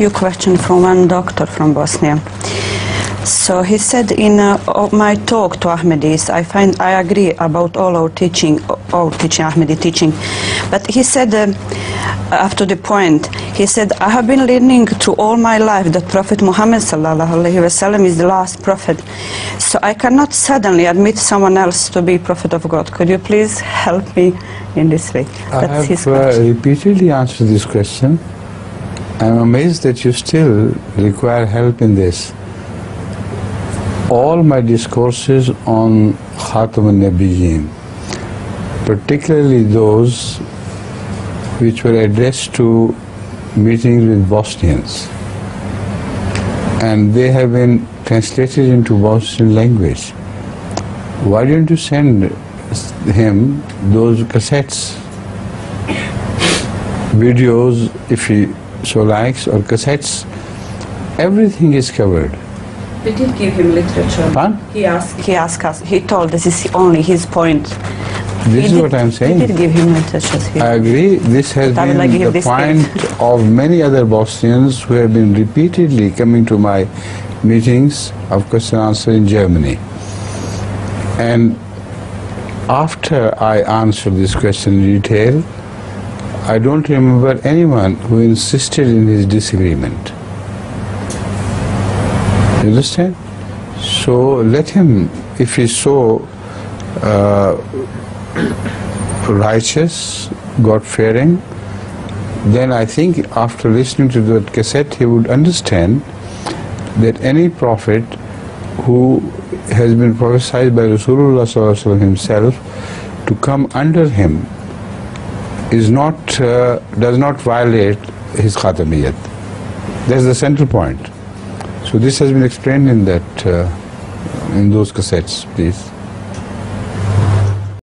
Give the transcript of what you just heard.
few questions from one doctor from Bosnia. So he said in my talk to Ahmadis, I agree about all our teaching, Ahmadi teaching. But he said, after the point, he said, I have been learning through all my life that Prophet Muhammad sallallahu alaihi wasallam is the last prophet. So I cannot suddenly admit someone else to be prophet of God. Could you please help me in this way? That's his question. I have repeatedly answered this question. I'm amazed that you still require help in this. All my discourses on Khatam al-Nabiyyin, particularly those which were addressed to meetings with Bosnians, and they have been translated into Bosnian language. Why don't you send him those cassettes, videos, if he so likes, or cassettes? Everything is covered. We did give him literature. Huh? He asked us. He told us this is only his point. This is what I'm saying. We did give him literature. I agree. This has been the point of many other Bosnians who have been repeatedly coming to my meetings of question and answer in Germany. And after I answered this question in detail, I don't remember anyone who insisted in his disagreement. You understand? So let him, if he's so righteous, God-fearing, then I think after listening to that cassette he would understand that any prophet who has been prophesied by Rasulullah sallallahu alaihi wasallam himself to come under him is not does not violate his khatamiyyat. That's the central point. So this has been explained in that in those cassettes, please.